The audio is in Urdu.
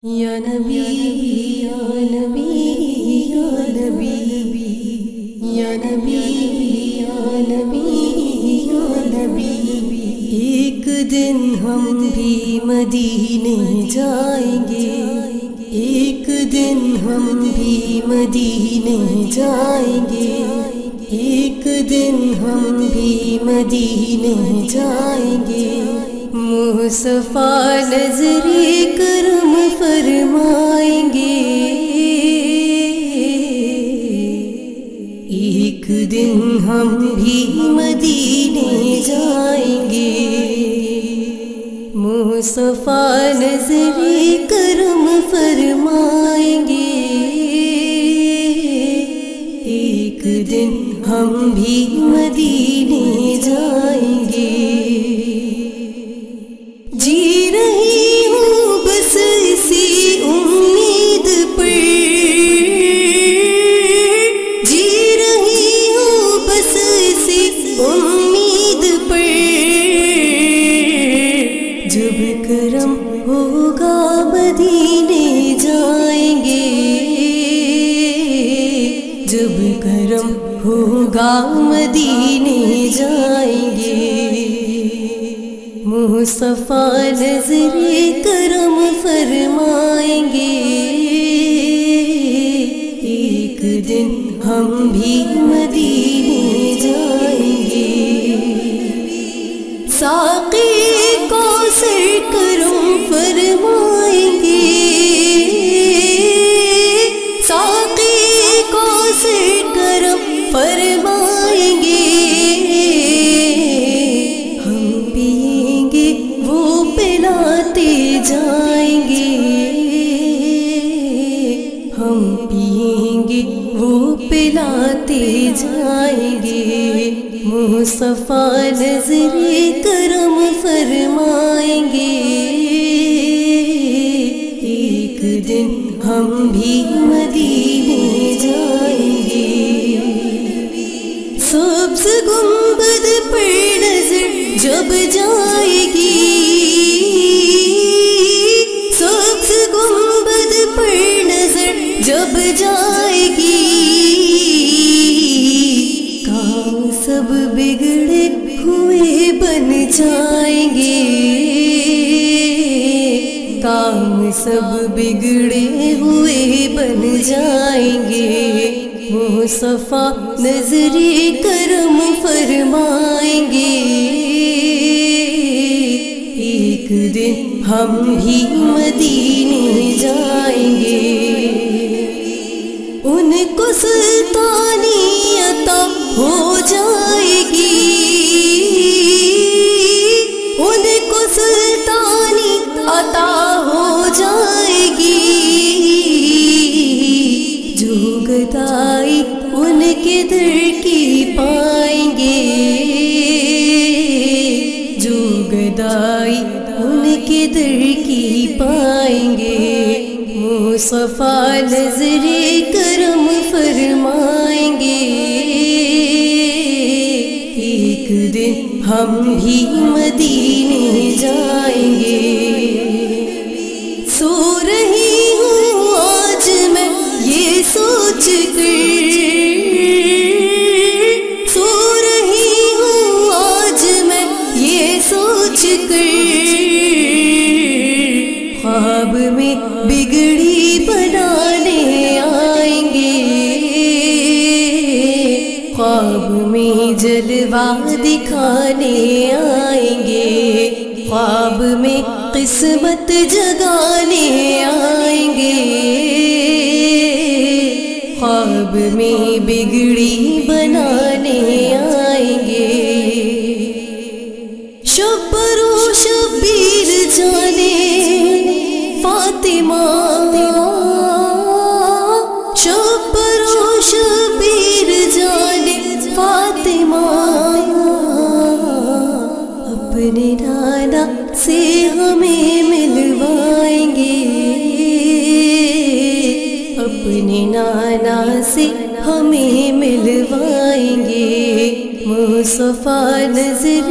یا نبی یا نبی یا نبی یا نبی یا نبی یا نبی ایک دن ہم بھی مدینے جائیں گے، ایک دن ہم بھی مدینے جائیں گے، ایک دن ہم بھی مدینے جائیں گے۔ مصطفیٰ نظر کرم فرمائیں گے، ایک دن ہم بھی مدینے جائیں گے۔ مصطفیٰ نظر کرم فرمائیں گے، ایک دن ہم بھی مدینے جائیں گے۔ جی رہی ہوں بس اسی امید پر، جی رہی ہوں بس اسی امید پر، جب کرم ہوگا مدینے جائیں گے، جب کرم ہوگا مدینے جائیں گے۔ مصطفیٰ نظر کرم فرمائیں گے، ایک دن ہم بھی مدینے جائیں گے۔ ساقی کوثر کرم فرمائیں گے، ساقی کوثر کرم فرمائیں گے۔ جائیں گے ہم پئیں گے وہ پلاتے جائیں گے۔ مصطفیٰ نظر کرم فرمائیں گے، ایک دن ہم بھی مدینے جائیں گے۔ سبز گنبد پر نظر جب جائے گی، جب جائے گی، کام سب بگڑے ہوئے بن جائیں گے، کام سب بگڑے ہوئے بن جائیں گے۔ مصطفیٰ نظر کرم فرمائیں گے، ایک دن ہم بھی مدینے جائیں گے۔ ان کو سلطانی عطا ہو جائے گی، ان کو سلطانی عطا ہو جائے گی، جو گدائی ان کے در کی پائیں گے، جو گدائی ان کے در کی پائیں گے۔ مصطفیٰ نظر کرم فرمائیں گے، ایک دن ہم بھی مدینے جائیں گے۔ سو رہی ہوں آج میں یہ سوچ کر، سو رہی ہوں آج میں یہ سوچ کر، خواب میں بگڑی بنانے آئیں گے، خواب میں جلوہ دکھانے آئیں گے، خواب میں قسمت جگانے آئیں گے، خواب میں بگڑی بنانے آئیں گے۔ شبر و شبیر جانے فاطمہ، شبر و شبیر جانے فاطمہ، اپنے نانا سے ہمیں ملوائیں گے، اپنے نانا سے ہمیں ملوائیں گے۔ مصطفیٰ نظر